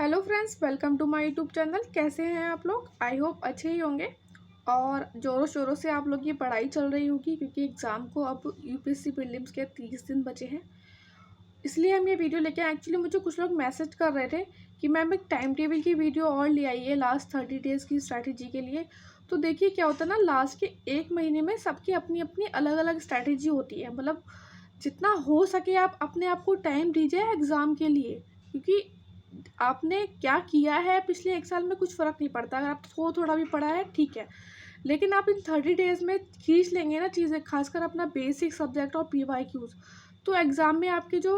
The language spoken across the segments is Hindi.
Hello friends, welcome to my YouTube channel. कैसे हैं आप लोग? आई होप अच्छे ही होंगे। और ज़ोरों शोरों से आप लोग की पढ़ाई चल रही होगी क्योंकि एग्ज़ाम को अब यूपीएससी प्रीलिम्स के 30 दिन बचे हैं। इसलिए हम ये वीडियो लेके आए। एक्चुअली मुझे कुछ लोग मैसेज कर रहे थे कि मैम एक टाइम टेबल की वीडियो और ले आइए लास्ट 30 डेज़ की स्ट्रैटेजी के लिए। तो देखिए क्या होता है ना, लास्ट के 1 महीने में सबकी अपनी अपनी अलग अलग स्ट्रैटेजी होती है। मतलब जितना हो सके आप अपने आप को टाइम दीजिए एग्ज़ाम के लिए, क्योंकि आपने क्या किया है पिछले 1 साल में कुछ फ़र्क नहीं पड़ता। अगर आप थोड़ा भी पढ़ा है ठीक है, लेकिन आप इन 30 डेज़ में खींच लेंगे ना चीज़ें, खासकर अपना बेसिक सब्जेक्ट और पीवाईक्यूज़, तो एग्ज़ाम में आपके जो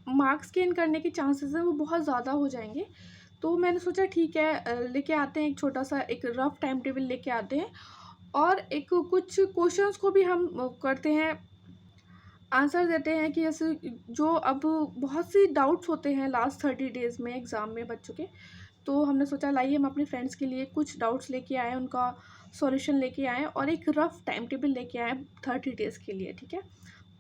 मार्क्स गेन करने के चांसेस हैं वो बहुत ज़्यादा हो जाएंगे। तो मैंने सोचा ठीक है, लेके आते हैं एक छोटा सा एक रफ़ टाइम टेबल लेके आते हैं और एक कुछ क्वेश्चंस को भी हम करते हैं, आंसर देते हैं कि जैसे जो अब बहुत सी डाउट्स होते हैं लास्ट 30 डेज़ में एग्ज़ाम में बच्चों के। तो हमने सोचा लाइए हम अपने फ्रेंड्स के लिए कुछ डाउट्स लेके आएँ, उनका सॉल्यूशन लेके आएँ और एक रफ़ टाइम टेबल लेके आएँ 30 डेज़ के लिए, ठीक है?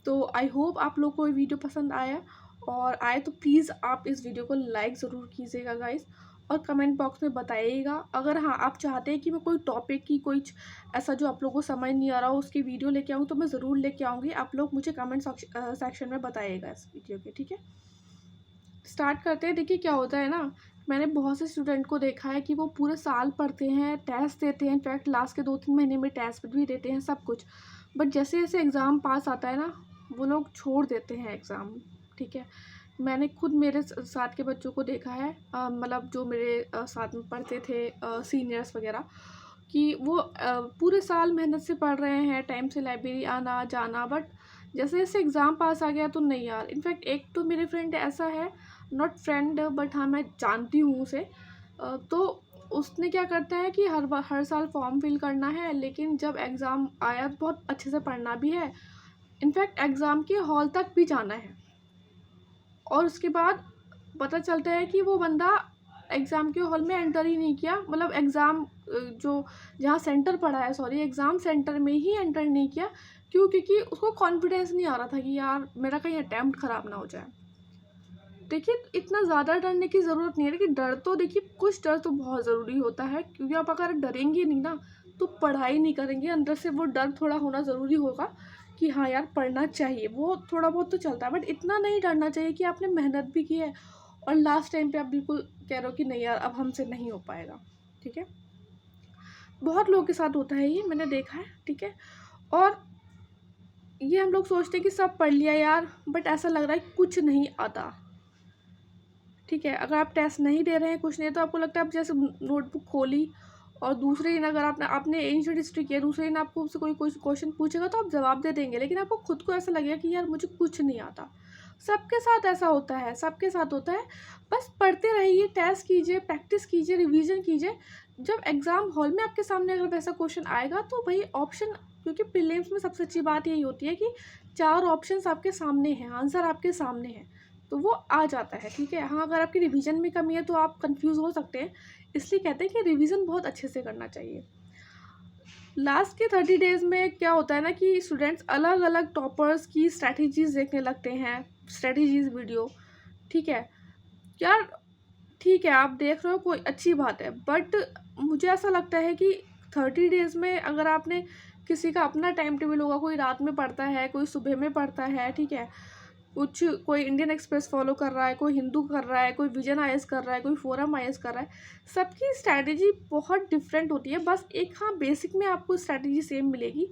तो आई होप आप लोग को ये वीडियो पसंद आया, और आए तो प्लीज़ आप इस वीडियो को लाइक ज़रूर कीजिएगा गाइस, और कमेंट बॉक्स में बताइएगा। अगर हाँ, आप चाहते हैं कि मैं कोई टॉपिक की कोई ऐसा जो आप लोगों को समझ नहीं आ रहा हो उसकी वीडियो लेके आऊँ, तो मैं ज़रूर लेके आऊँगी। आप लोग मुझे कमेंट सेक्शन में बताइएगा इस वीडियो के, ठीक है? स्टार्ट करते हैं। देखिए क्या होता है ना, मैंने बहुत से स्टूडेंट को देखा है कि वो पूरे साल पढ़ते हैं, टेस्ट देते हैं, इनफैक्ट लास्ट के 2-3 महीने में टेस्ट भी देते हैं, सब कुछ। बट जैसे जैसे एग्ज़ाम पास आता है ना, वो लोग छोड़ देते हैं एग्ज़ाम, ठीक है? मैंने खुद मेरे साथ के बच्चों को देखा है, मतलब जो मेरे साथ में पढ़ते थे, सीनियर्स वगैरह, कि वो पूरे साल मेहनत से पढ़ रहे हैं, टाइम से लाइब्रेरी आना जाना, बट जैसे जैसे एग्ज़ाम पास आ गया तो नहीं यार। इनफैक्ट एक तो मेरे फ्रेंड ऐसा है, नॉट फ्रेंड बट हाँ मैं जानती हूँ उसे। तो उसने क्या करता है कि हर साल फॉर्म फिल करना है, लेकिन जब एग्ज़ाम आया तो बहुत अच्छे से पढ़ना भी है, इनफैक्ट एग्ज़ाम के हॉल तक भी जाना है, और उसके बाद पता चलता है कि वो बंदा एग्ज़ाम के हॉल में एंटर ही नहीं किया। मतलब एग्ज़ाम जो जहाँ सेंटर पड़ा है, सॉरी, एग्ज़ाम सेंटर में ही एंटर नहीं किया। क्यों? क्योंकि उसको कॉन्फिडेंस नहीं आ रहा था कि यार मेरा कहीं अटैम्प्ट ख़राब ना हो जाए। देखिए इतना ज़्यादा डरने की ज़रूरत नहीं है, लेकिन डर तो देखिए कुछ डर तो बहुत ज़रूरी होता है, क्योंकि आप अगर डरेंगे नहीं ना तो पढ़ाई नहीं करेंगे। अंदर से वो डर थोड़ा होना ज़रूरी होगा कि हाँ यार पढ़ना चाहिए, वो थोड़ा बहुत तो चलता है, बट इतना नहीं डरना चाहिए कि आपने मेहनत भी की है और लास्ट टाइम पे आप बिल्कुल कह रहे हो कि नहीं यार अब हमसे नहीं हो पाएगा, ठीक है? बहुत लोगों के साथ होता है ये, मैंने देखा है, ठीक है? और ये हम लोग सोचते हैं कि सब पढ़ लिया यार, बट ऐसा लग रहा है कि कुछ नहीं आता, ठीक है? अगर आप टेस्ट नहीं दे रहे हैं, कुछ नहीं, तो आपको लगता है आप जैसे नोटबुक खोली और दूसरे दिन अगर आपने एंशिएंट हिस्ट्री किया, दूसरे दिन आपको उससे कोई क्वेश्चन पूछेगा तो आप जवाब दे देंगे, लेकिन आपको खुद को ऐसा लगेगा कि यार मुझे कुछ नहीं आता। सबके साथ ऐसा होता है, सबके साथ होता है। बस पढ़ते रहिए, टेस्ट कीजिए, प्रैक्टिस कीजिए, रिवीजन कीजिए। जब एग्ज़ाम हॉल में आपके सामने अगर वैसा क्वेश्चन आएगा तो वही ऑप्शन, क्योंकि प्रीलिम्स में सबसे अच्छी बात यही होती है कि 4 ऑप्शंस आपके सामने हैं, आंसर आपके सामने है, तो वो आ जाता है, ठीक है? हाँ, अगर आपकी रिवीजन में कमी है तो आप कंफ्यूज हो सकते हैं, इसलिए कहते हैं कि रिवीजन बहुत अच्छे से करना चाहिए। लास्ट के 30 डेज़ में क्या होता है ना कि स्टूडेंट्स अलग अलग टॉपर्स की स्ट्रैटेजीज देखने लगते हैं, स्ट्रैटेजीज वीडियो, ठीक है यार? ठीक है, आप देख रहे हो, कोई अच्छी बात है, बट मुझे ऐसा लगता है कि 30 डेज़ में अगर आपने किसी का अपना टाइम टेबल होगा, कोई रात में पढ़ता है, कोई सुबह में पढ़ता है, ठीक है? कुछ कोई इंडियन एक्सप्रेस फॉलो कर रहा है, कोई हिंदू कर रहा है, कोई विजन आईएएस कर रहा है, कोई फोरम आईएएस कर रहा है। सबकी स्ट्रैटेजी बहुत डिफरेंट होती है, बस एक हाँ बेसिक में आपको स्ट्रैटेजी सेम मिलेगी।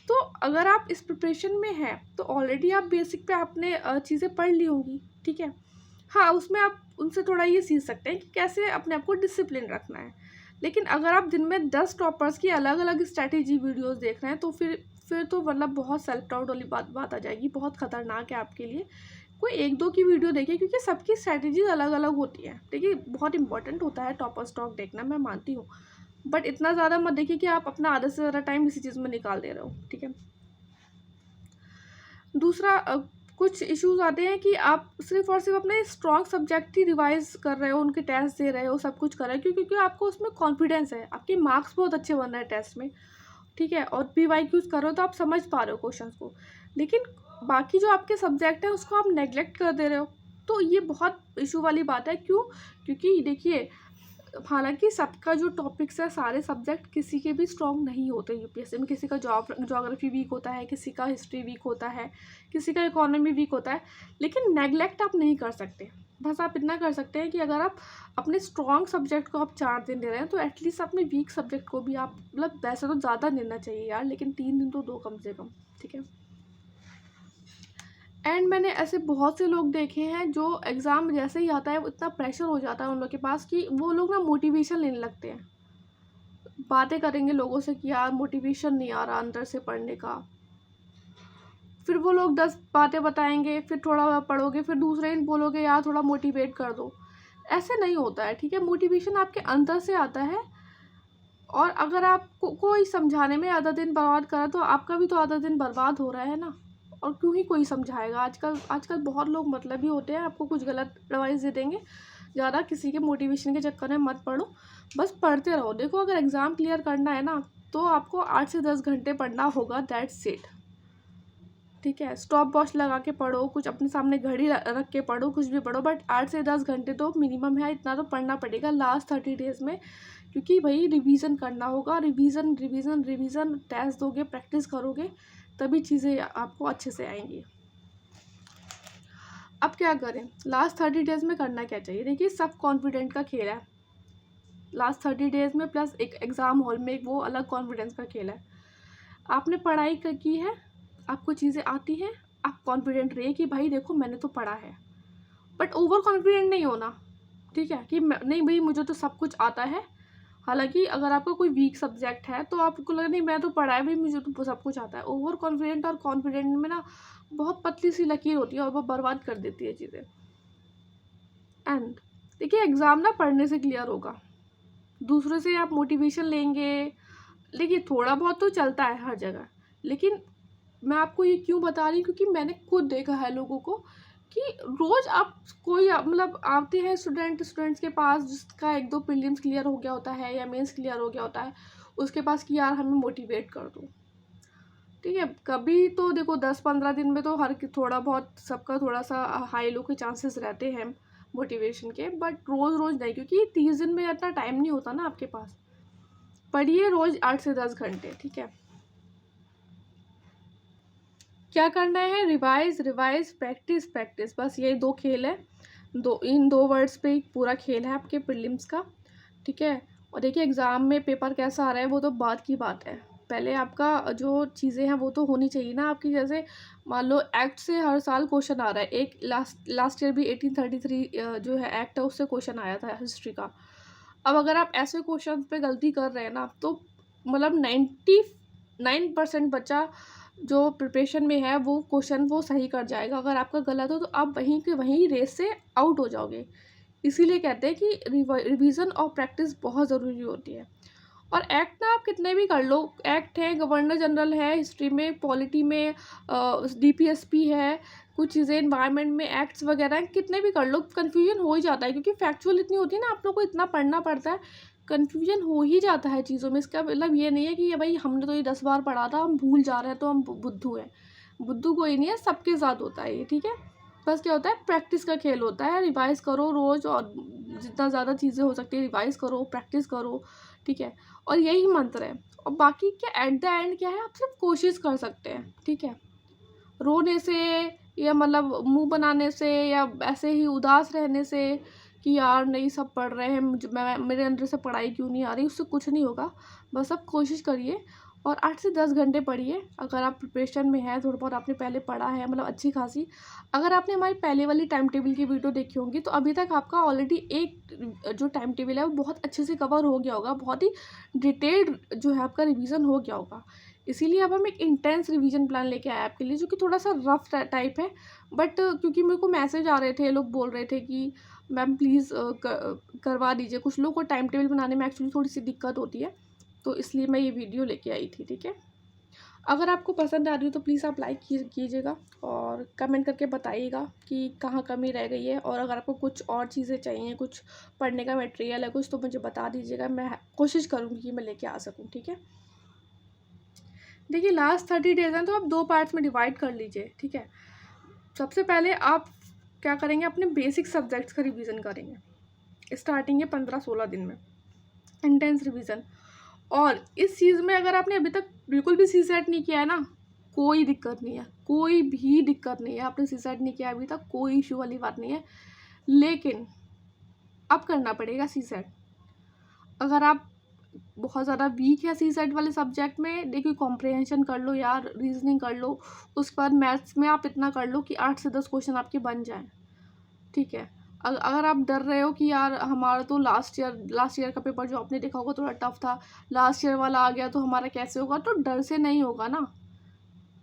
तो अगर आप इस प्रिपरेशन में हैं तो ऑलरेडी आप बेसिक पे आपने चीज़ें पढ़ ली होंगी, ठीक है? हाँ, उसमें आप उनसे थोड़ा ये सीख सकते हैं कि कैसे अपने आप को डिसिप्लिन रखना है। लेकिन अगर आप दिन में 10 टॉपर्स की अलग अलग स्ट्रैटेजी वीडियोज़ देख रहे हैं तो फिर तो मतलब बहुत सेल्फ डाउट वाली बात आ जाएगी, बहुत ख़तरनाक है आपके लिए। कोई 1-2 की वीडियो देखिए, क्योंकि सबकी स्ट्रैटेजीज़ अलग-अलग होती हैं। देखिए बहुत इंपॉर्टेंट होता है टॉपर स्टॉक देखना, मैं मानती हूँ। बट इतना ज़्यादा मत देखिए कि आप अपना आधे से ज़्यादा टाइम इसी चीज़ में निकाल दे रहे हो, ठीक है? दूसरा कुछ इश्यूज़ आते हैं कि आप सिर्फ़ और सिर्फ अपने स्ट्रॉन्ग सब्जेक्ट ही रिवाइज़ कर रहे हो, उनके टेस्ट दे रहे हो, सब कुछ कर रहे हो, क्योंकि आपको उसमें कॉन्फिडेंस है, आपके मार्क्स बहुत अच्छे बन रहे हैं टेस्ट में, ठीक है? और पीवाईक्यूज़ कर रहे हो तो आप समझ पा रहे हो क्वेश्चंस को। लेकिन बाकी जो आपके सब्जेक्ट हैं उसको आप नेग्लेक्ट कर दे रहे हो, तो ये बहुत इशू वाली बात है। क्यों? क्योंकि देखिए, हालांकि सबका जो टॉपिक्स है, सारे सब्जेक्ट किसी के भी स्ट्रॉन्ग नहीं होते यूपीएससी में। किसी का ज्योग्राफी वीक होता है, किसी का हिस्ट्री वीक होता है, किसी का इकोनॉमी वीक होता है, लेकिन नेगलेक्ट आप नहीं कर सकते। बस आप इतना कर सकते हैं कि अगर आप अपने स्ट्रॉन्ग सब्जेक्ट को आप 4 दिन दे रहे हैं, तो एटलीस्ट अपने वीक सब्जेक्ट को भी आप, मतलब वैसे तो ज़्यादा देना चाहिए यार, लेकिन 3 दिन तो दो कम से कम, ठीक है। एंड मैंने ऐसे बहुत से लोग देखे हैं जो एग्ज़ाम जैसे ही आता है वो इतना प्रेशर हो जाता है उन लोग के पास कि वो लोग ना मोटिवेशन लेने लगते हैं, बातें करेंगे लोगों से कि यार मोटिवेशन नहीं आ रहा अंदर से पढ़ने का। फिर वो लोग 10 बातें बताएंगे, फिर थोड़ा पढ़ोगे, फिर दूसरे दिन बोलोगे यार थोड़ा मोटिवेट कर दो। ऐसे नहीं होता है, ठीक है। मोटिवेशन आपके अंदर से आता है। और अगर आपको कोई समझाने में आधा दिन बर्बाद करा तो आपका भी तो आधा दिन बर्बाद हो रहा है ना। और क्यों ही कोई समझाएगा? आजकल बहुत लोग मतलबी होते हैं, आपको कुछ गलत एडवाइस दे देंगे। ज़्यादा किसी के मोटिवेशन के चक्कर में मत पढ़ो, बस पढ़ते रहो। देखो, अगर एग्ज़ाम क्लियर करना है ना, तो आपको 8 से 10 घंटे पढ़ना होगा, दैट्स इट, ठीक है। स्टॉप वॉच लगा के पढ़ो, कुछ अपने सामने घड़ी रख के पढ़ो, कुछ भी पढ़ो, बट 8 से 10 घंटे तो मिनिमम है, इतना तो पढ़ना पड़ेगा लास्ट 30 डेज़ में। क्योंकि भाई रिवीजन करना होगा, रिवीजन रिवीजन रिवीजन, टेस्ट दोगे, प्रैक्टिस करोगे, तभी चीज़ें आपको अच्छे से आएंगी। अब क्या करें? लास्ट 30 डेज़ में करना क्या चाहिए? देखिए, सब कॉन्फिडेंट का खेल है लास्ट 30 डेज़ में, प्लस एक एग्ज़ाम हॉल में एक वो अलग कॉन्फिडेंस का खेल है। आपने पढ़ाई की है, आपको चीज़ें आती हैं, आप कॉन्फिडेंट रहिए कि भाई देखो मैंने तो पढ़ा है, बट ओवर कॉन्फिडेंट नहीं होना, ठीक है, कि नहीं भाई मुझे तो सब कुछ आता है। हालांकि अगर आपका कोई वीक सब्जेक्ट है तो आपको लगे नहीं मैं तो पढ़ा है भाई, मुझे तो सब कुछ आता है। ओवर कॉन्फिडेंट और कॉन्फिडेंट में ना बहुत पतली सी लकीर होती है और वो बर्बाद कर देती है चीज़ें। एंड देखिए, एग्ज़ाम ना पढ़ने से क्लियर होगा, दूसरों से आप मोटिवेशन लेंगे। देखिए, थोड़ा बहुत तो चलता है हर जगह, लेकिन मैं आपको ये क्यों बता रही हूँ, क्योंकि मैंने खुद देखा है लोगों को कि रोज़ आप कोई मतलब आते हैं स्टूडेंट्स के पास जिसका 1-2 प्रीलिम्स क्लियर हो गया होता है या मेंस क्लियर हो गया होता है, उसके पास कि यार हमें मोटिवेट कर दो, ठीक है। कभी तो देखो 10-15 दिन में तो हर थोड़ा बहुत सबका थोड़ा सा हाई लो के चांसेस रहते हैं मोटिवेशन के, बट रोज़ रोज़ नहीं, क्योंकि 30 दिन में इतना टाइम नहीं होता ना आपके पास। पढ़िए रोज़ 8 से 10 घंटे, ठीक है। क्या करना है? रिवाइज रिवाइज, प्रैक्टिस प्रैक्टिस, बस यही 2 खेल है। इन 2 वर्ड्स पे ही पूरा खेल है आपके प्रीलिम्स का, ठीक है। और देखिए, एग्ज़ाम में पेपर कैसा आ रहा है वो तो बाद की बात है, पहले आपका जो चीज़ें हैं वो तो होनी चाहिए ना आपकी। जैसे मान लो एक्ट से हर साल क्वेश्चन आ रहा है, एक लास्ट ईयर भी 1833 जो है एक्ट है उससे क्वेश्चन आया था हिस्ट्री का। अब अगर आप ऐसे क्वेश्चन पे गलती कर रहे हैं ना, तो मतलब 99% बच्चा जो प्रिपरेशन में है वो क्वेश्चन वो सही कर जाएगा। अगर आपका गलत हो तो आप वहीं के वहीं रेस से आउट हो जाओगे। इसीलिए कहते हैं कि रिवीजन और प्रैक्टिस बहुत ज़रूरी होती है। और एक्ट ना आप कितने भी कर लो, एक्ट है, गवर्नर जनरल है, हिस्ट्री में, पॉलिटी में डीपीएसपी है, कुछ चीज़ें इन्वायरमेंट में एक्ट्स वगैरह हैं, कितने भी कर लो कन्फ्यूजन हो ही जाता है, क्योंकि फैक्चुअल इतनी होती है ना, आप लोग को इतना पढ़ना पड़ता है, कन्फ्यूजन हो ही जाता है चीज़ों में। इसका मतलब ये नहीं है कि ये भाई हमने तो ये 10 बार पढ़ा था हम भूल जा रहे हैं तो हम बुद्धू हैं। बुद्धू कोई नहीं है, सबके साथ होता है ये, ठीक है। बस क्या होता है, प्रैक्टिस का खेल होता है। रिवाइज़ करो रोज़, और जितना ज़्यादा चीज़ें हो सकती है रिवाइज़ करो, प्रैक्टिस करो, ठीक है। और यही मंत्र है। और बाकी क्या, एट द एंड क्या है, आप सिर्फ कोशिश कर सकते हैं, ठीक है। रोने से या मतलब मुंह बनाने से या ऐसे ही उदास रहने से कि यार नहीं सब पढ़ रहे हैं, मेरे अंदर से पढ़ाई क्यों नहीं आ रही, उससे कुछ नहीं होगा। बस आप कोशिश करिए और 8 से 10 घंटे पढ़िए। अगर आप प्रिपरेशन में हैं, थोड़ा बहुत आपने पहले पढ़ा है, मतलब अच्छी खासी, अगर आपने हमारी पहले वाली टाइम टेबल की वीडियो देखी होंगी तो अभी तक आपका ऑलरेडी एक जो टाइम टेबल है वो बहुत अच्छे से कवर हो गया होगा, बहुत ही डिटेल्ड जो है आपका रिवीजन हो गया होगा। इसीलिए अब हम एक इंटेंस रिवीजन प्लान लेके आए आपके लिए, जो कि थोड़ा सा रफ टाइप है, बट क्योंकि मेरे को मैसेज आ रहे थे, लोग बोल रहे थे कि मैम प्लीज़ करवा दीजिए। कुछ लोगों को टाइम टेबल बनाने में एक्चुअली थोड़ी सी दिक्कत होती है, तो इसलिए मैं ये वीडियो लेके आई थी, ठीक है। अगर आपको पसंद आ रही हो तो प्लीज़ आप लाइक कीजिएगा और कमेंट करके बताइएगा कि कहाँ कमी रह गई है। और अगर आपको कुछ और चीज़ें चाहिए, कुछ पढ़ने का मटेरियल है कुछ, तो मुझे बता दीजिएगा, मैं कोशिश करूँगी कि मैं लेके आ सकूँ, ठीक है। देखिए, लास्ट 30 डेज़ हैं तो आप 2 पार्ट्स में डिवाइड कर लीजिए, ठीक है। सबसे पहले आप क्या करेंगे, अपने बेसिक सब्जेक्ट्स का रिवीजन करेंगे। स्टार्टिंग है 15-16 दिन में इंटेंस रिवीजन। और इस चीज़ में अगर आपने अभी तक बिल्कुल भी सी सेट नहीं किया है ना, कोई दिक्कत नहीं है, कोई भी दिक्कत नहीं है। आपने सी सेट नहीं किया अभी तक, कोई इशू वाली बात नहीं है। लेकिन अब करना पड़ेगा सी सेट। अगर आप बहुत ज़्यादा वीक है सी सेट वाले सब्जेक्ट में, देखिए कॉम्प्रिहेंशन कर लो यार, रीजनिंग कर लो, उसके बाद मैथ्स में आप इतना कर लो कि 8 से 10 क्वेश्चन आपके बन जाएं। ठीक है। अगर आप डर रहे हो कि यार हमारा तो लास्ट ईयर का पेपर जो आपने देखा होगा थोड़ा टफ था, लास्ट ईयर वाला आ गया तो हमारा कैसे होगा, तो डर से नहीं होगा ना।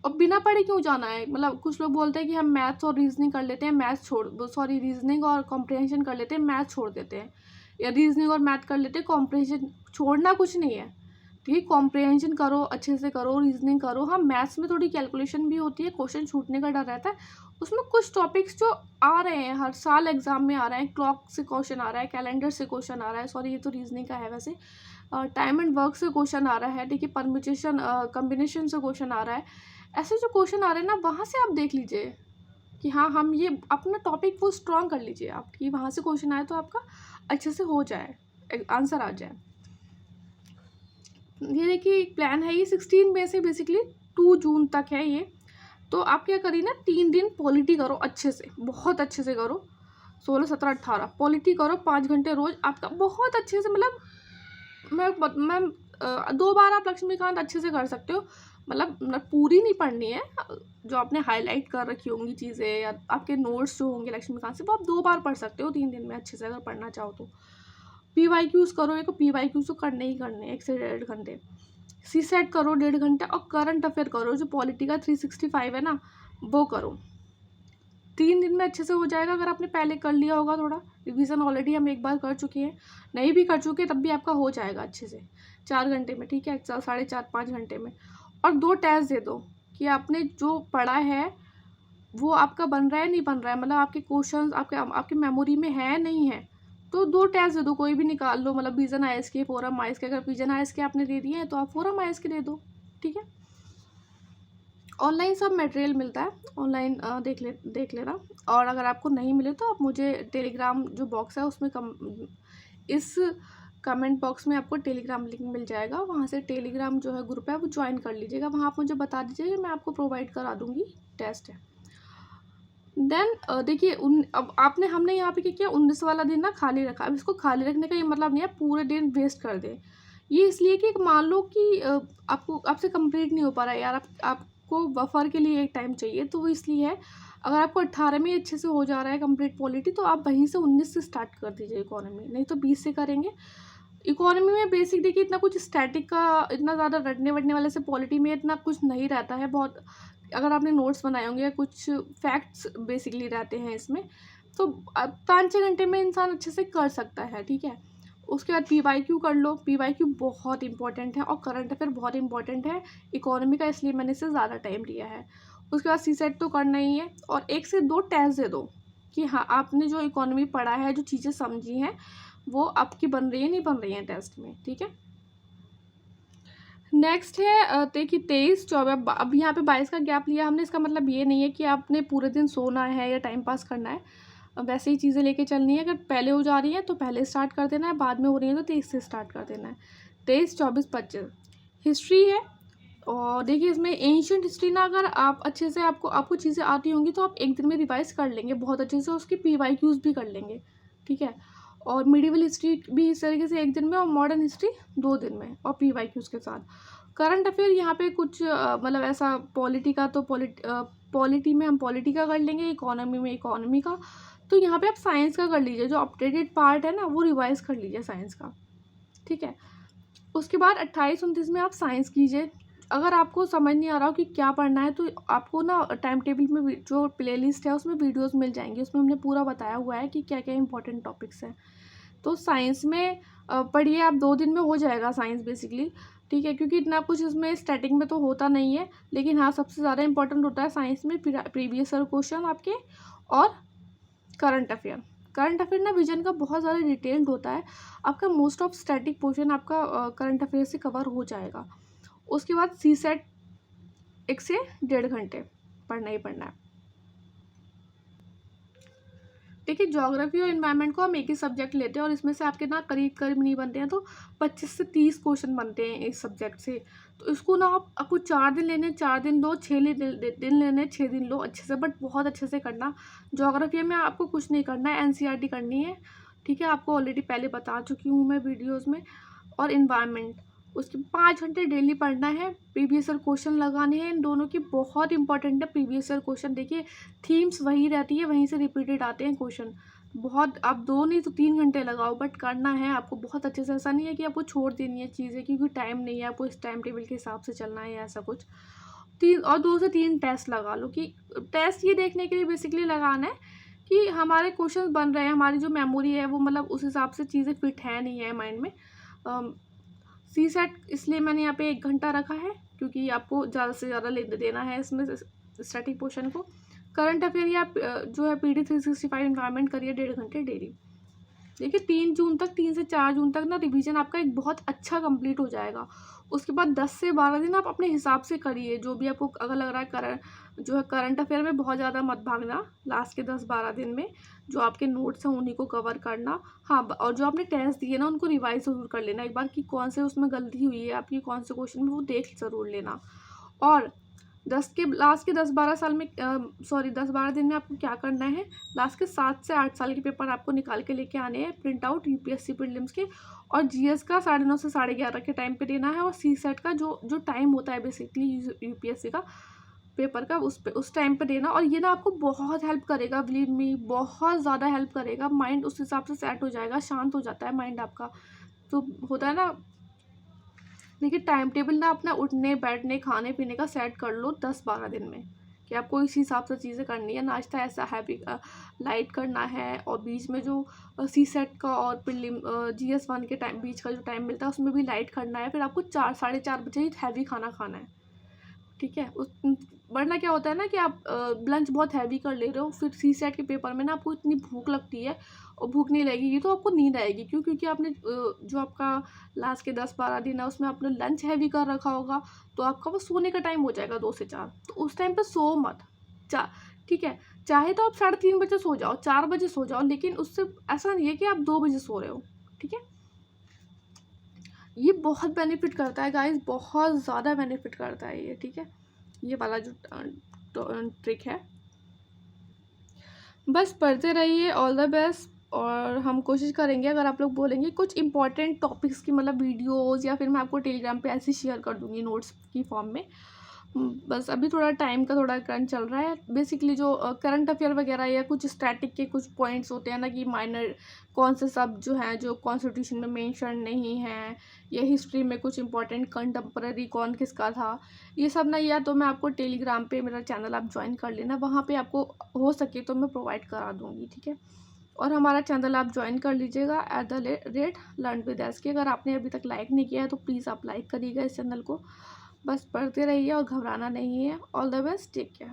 और बिना पढ़े क्यों जाना है? मतलब कुछ लोग बोलते हैं कि हम मैथ्स और रीजनिंग कर लेते हैं, रीजनिंग और कॉम्प्रिहेंशन कर लेते हैं, मैथ छोड़ देते हैं, या रीजनिंग और मैथ कर लेते हैं, कॉम्प्रिहेंशन छोड़ना कुछ नहीं है। ठीक है, कॉम्प्रिहेंशन करो, अच्छे से करो, रीजनिंग करो। हाँ, मैथ्स में थोड़ी कैलकुलेशन भी होती है, क्वेश्चन छूटने का डर रहता है। उसमें कुछ टॉपिक्स जो आ रहे हैं हर साल एग्जाम में आ रहे हैं, क्लॉक से क्वेश्चन आ रहा है, कैलेंडर से क्वेश्चन आ रहा है, सॉरी ये तो रीजनिंग का है वैसे, टाइम एंड वर्क से क्वेश्चन आ रहा है, ठीक है, परम्यूटेशन कम्बिनेशन से क्वेश्चन आ रहा है। ऐसे जो क्वेश्चन आ रहे हैं ना, वहाँ से आप देख लीजिए कि हाँ, हम ये अपना टॉपिक वो स्ट्रॉन्ग कर लीजिए आप, कि वहाँ से क्वेश्चन आए तो आपका अच्छे से हो जाए, आंसर आ जाए। ये देखिए एक प्लान है, ये 16 मई से बेसिकली 2 जून तक है ये। तो आप क्या करिए ना, 3 दिन पॉलिटी करो अच्छे से, बहुत अच्छे से करो। 16, 17, 18 पॉलिटी करो, 5 घंटे रोज आपका बहुत अच्छे से। मतलब मैं 2 बार आप लक्ष्मीकांत अच्छे से कर सकते हो। मतलब पूरी नहीं पढ़नी है, जो आपने हाईलाइट कर रखी होंगी चीज़ें या आपके नोट्स जो होंगे लक्ष्मीकांत से, वो आप 2 बार पढ़ सकते हो 3 दिन में अच्छे से, अगर पढ़ना चाहो तो। PYQs करो, एक PYQs तो करने ही करने 1 से 1.5 घंटे। सी सेट करो 1.5 घंटा, और करंट अफेयर करो, जो पॉलिटी का 365 है ना, वो करो। 3 दिन में अच्छे से हो जाएगा। अगर आपने पहले कर लिया होगा थोड़ा रिवीजन, ऑलरेडी हम एक बार कर चुके हैं, नहीं भी कर चुके तब भी आपका हो जाएगा अच्छे से 4 घंटे में। ठीक है, 4.5-5 घंटे में। और 2 टेस्ट दे दो कि आपने जो पढ़ा है वो आपका बन रहा है नहीं बन रहा है, मतलब आपके क्वेश्चन आपके मेमोरी में है नहीं है। तो 2 टेस्ट दे दो, कोई भी निकाल लो, मतलब विजन आईएएस के, फोरम आईएएस के। अगर विजन आईएएस के आपने दे दिए हैं तो आप फोरम आईएएस के दे दो। ठीक है, ऑनलाइन सब मटेरियल मिलता है, ऑनलाइन देख लेना। और अगर आपको नहीं मिले तो आप मुझे टेलीग्राम जो बॉक्स है उसमें इस कमेंट बॉक्स में आपको टेलीग्राम लिंक मिल जाएगा, वहाँ से टेलीग्राम जो है ग्रुप है वो ज्वाइन कर लीजिएगा। वहाँ आप मुझे बता दीजिएगा, मैं आपको प्रोवाइड करा दूँगी टेस्ट है। देन देखिए अब हमने यहाँ पे क्या किया, 19 वाला दिन ना खाली रखा। अब इसको खाली रखने का ये मतलब नहीं है पूरे दिन वेस्ट कर दें। ये इसलिए कि मान लो कि आपसे कंप्लीट नहीं हो पा रहा है यार, आपको बफर के लिए एक टाइम चाहिए, तो वो इसलिए है। अगर आपको 18 में अच्छे से हो जा रहा है कंप्लीट पॉलिटी, तो आप वहीं से 19 से स्टार्ट कर दीजिए इकोनॉमी, नहीं तो 20 से करेंगे। इकोनॉमी में बेसिक देखिए इतना कुछ स्टैटिक का, इतना ज़्यादा रटने वटने वाले से पॉलिटी में इतना कुछ नहीं रहता है बहुत। अगर आपने नोट्स बनाए होंगे, कुछ फैक्ट्स बेसिकली रहते हैं इसमें, तो 5-6 घंटे में इंसान अच्छे से कर सकता है। ठीक है, उसके बाद PYQ कर लो। PYQ बहुत इंपॉर्टेंट है, और करंट अफेयर बहुत इंपॉर्टेंट है इकोनॉमी का, इसलिए मैंने इससे ज़्यादा टाइम लिया है। उसके बाद सी सेट तो करना ही है, और 1 से 2 टेस्ट दे दो कि हाँ, आपने जो इकोनॉमी पढ़ा है, जो चीज़ें समझी हैं, वो आपकी बन रही है नहीं बन रही है टेस्ट में। ठीक है, नेक्स्ट है देखिए 23-24। अब यहाँ पे 22 का गैप लिया हमने, इसका मतलब ये नहीं है कि आपने पूरे दिन सोना है या टाइम पास करना है। वैसे ही चीज़ें लेके चलनी है। अगर पहले हो जा रही है तो पहले स्टार्ट कर देना है, बाद में हो रही है तो 23 से स्टार्ट कर देना है। 23, 24, 25 हिस्ट्री है। और देखिए इसमें एंशियंट हिस्ट्री ना, अगर आप अच्छे से आपको चीज़ें आती होंगी तो आप एक दिन में रिवाइज कर लेंगे बहुत अच्छे से, उसकी PYQs भी कर लेंगे। ठीक है, और मिडिवल हिस्ट्री भी इस तरीके से एक दिन में, और मॉडर्न हिस्ट्री 2 दिन में, और PYQs के साथ। करंट अफेयर यहाँ पे कुछ मतलब ऐसा पॉलिटी का, तो पॉलिटी में हम पॉलिटी का कर लेंगे, इकोनॉमी में इकोनॉमी का। तो यहाँ पे आप साइंस का कर लीजिए, जो अपडेटेड पार्ट है ना वो रिवाइज कर लीजिए साइंस का। ठीक है, उसके बाद 28-29 में आप साइंस कीजिए। अगर आपको समझ नहीं आ रहा हो कि क्या पढ़ना है, तो आपको ना टाइम टेबल में जो प्लेलिस्ट है उसमें वीडियोस मिल जाएंगी, उसमें हमने पूरा बताया हुआ है कि क्या क्या इंपॉर्टेंट टॉपिक्स हैं। तो साइंस में पढ़िए आप, 2 दिन में हो जाएगा साइंस बेसिकली। ठीक है, क्योंकि इतना कुछ इसमें स्टैटिक में तो होता नहीं है, लेकिन हाँ सबसे ज़्यादा इंपॉर्टेंट होता है साइंस में प्रीवियस ईयर क्वेश्चन आपके, और करंट अफेयर। करंट अफेयर ना विजन का बहुत ज़्यादा डिटेल्ड होता है, आपका मोस्ट ऑफ स्टैटिक पोर्शन आपका करंट अफेयर से कवर हो जाएगा। उसके बाद सी सेट 1 से 1.5 घंटे पढ़ना ही पढ़ना है। देखिए ज्योग्राफी और इन्वायरमेंट को हम एक ही सब्जेक्ट लेते हैं और इसमें से आपके ना करीब करीब नहीं बनते हैं तो 25 से 30 क्वेश्चन बनते हैं इस सब्जेक्ट से। तो इसको ना आपको 4 दिन लेने, 4 दिन लो, 6 दिन लेने, 6 दिन लो अच्छे से, बट बहुत अच्छे से करना। ज्योग्राफी में आपको कुछ नहीं करना है, एनसीईआरटी करनी है, ठीक है, आपको ऑलरेडी पहले बता चुकी हूँ मैं वीडियोज़ में। और इन्वायरमेंट, उसके 5 घंटे डेली पढ़ना है, प्रीवियस ईयर क्वेश्चन लगाने हैं, इन दोनों की बहुत इंपॉर्टेंट है प्रीवियस ईयर क्वेश्चन। देखिए थीम्स वही रहती है, वहीं से रिपीटेड आते हैं क्वेश्चन। बहुत, आप 2 नहीं तो 3 घंटे लगाओ, बट करना है आपको बहुत अच्छे से। ऐसा नहीं है कि आपको छोड़ देनी है चीज़ें क्योंकि टाइम नहीं है, आपको इस टाइम टेबल के हिसाब से चलना है या ऐसा कुछ। 2 से 3 टेस्ट लगा लो, कि टेस्ट ये देखने के लिए बेसिकली लगाना है कि हमारे क्वेश्चन बन रहे हैं, हमारी जो मेमोरी है वो मतलब उस हिसाब से चीज़ें फिट है नहीं है माइंड में। सी सेट इसलिए मैंने यहाँ पे 1 घंटा रखा है क्योंकि आपको ज़्यादा से ज़्यादा ले देना है इसमें स्टैटिक पोर्शन को। करंट अफेयर या जो है PD 365 इन्वायरमेंट करिए 1.5 घंटे डेली। देखिए 3 से 4 जून तक ना रिवीजन आपका एक बहुत अच्छा कंप्लीट हो जाएगा। उसके बाद 10 से 12 दिन आप अपने हिसाब से करिए, जो भी आपको अगर लग रहा है करंट अफेयर में बहुत ज़्यादा मत भागना लास्ट के 10-12 दिन में। जो आपके नोट्स हैं उन्हीं को कवर करना। हाँ, और जो आपने टेस्ट दिए ना उनको रिवाइज ज़रूर कर लेना एक बार कि कौन से उसमें गलती हुई है आपकी, कौन से क्वेश्चन में, वो देख ज़रूर लेना। और लास्ट के 10-12 साल में 10-12 दिन में आपको क्या करना है, लास्ट के 7 से 8 साल के पेपर आपको निकाल के लेके आने हैं प्रिंट आउट यूपीएससी प्रीलिम्स के। और जीएस का 9:30 से 11:30 के टाइम पे देना है। और सी सेट का जो टाइम होता है बेसिकली यूपीएससी का पेपर का, उस टाइम पे देना। और ये ना आपको बहुत हेल्प करेगा, बिलीव मी, बहुत ज़्यादा हेल्प करेगा। माइंड उस हिसाब से सेट हो जाएगा, शांत हो जाता है माइंड आपका। तो होता है ना, देखिए टाइम टेबल ना अपना उठने बैठने खाने पीने का सेट कर लो 10-12 दिन में, कि आपको इस हिसाब से चीज़ें करनी है। नाश्ता ऐसा हैवी लाइट करना है, और बीच में जो सी सेट का और प्रीलिम GS1 के टाइम बीच का जो टाइम मिलता है उसमें भी लाइट करना है। फिर आपको 4-4:30 बजे ही हैवी खाना खाना है, ठीक है। वरना क्या होता है ना कि आप लंच बहुत हैवी कर ले रहे हो, फिर सी सेट के पेपर में ना आपको इतनी भूख लगती है और भूख नहीं लगेगी तो आपको नींद आएगी। क्यों? क्योंकि आपने जो आपका लास्ट के 10-12 दिन है उसमें आपने लंच हैवी कर रखा होगा, तो आपका वो सोने का टाइम हो जाएगा 2 से 4। तो उस टाइम पर सो मत। ठीक है, चाहे तो आप 3:30 बजे सो जाओ, 4 बजे सो जाओ, लेकिन उससे ऐसा नहीं है कि आप 2 बजे सो रहे हो, ठीक है। ये बहुत बेनिफिट करता है गाइज, बहुत ज़्यादा बेनिफिट करता है ये, ठीक है। ये वाला जो ट्रिक है, बस पढ़ते रहिए। All the best. और हम कोशिश करेंगे, अगर आप लोग बोलेंगे कुछ इंपॉर्टेंट टॉपिक्स की मतलब वीडियोस, या फिर मैं आपको टेलीग्राम पे ऐसे शेयर कर दूँगी नोट्स की फॉर्म में। बस अभी थोड़ा टाइम का थोड़ा क्रंच चल रहा है। बेसिकली जो करंट अफेयर वगैरह या कुछ स्टैटिक के कुछ पॉइंट्स होते हैं ना, कि माइनर कौन से सब जो हैं जो कॉन्स्टिट्यूशन में मेंशन नहीं है, या हिस्ट्री में कुछ इंपॉर्टेंट कंटेम्पररी कौन किसका था, ये सब ना, या तो मैं आपको टेलीग्राम पे मेरा चैनल आप ज्वाइन कर लेना, वहाँ पे आपको हो सके तो मैं प्रोवाइड करा दूँगी, ठीक है। और हमारा चैनल आप ज्वाइन कर लीजिएगा @ लर्न विद एस के। अगर आपने अभी तक लाइक नहीं किया है तो प्लीज़ आप लाइक करिएगा इस चैनल को। बस पढ़ते रहिए और घबराना नहीं है। All the best, take care.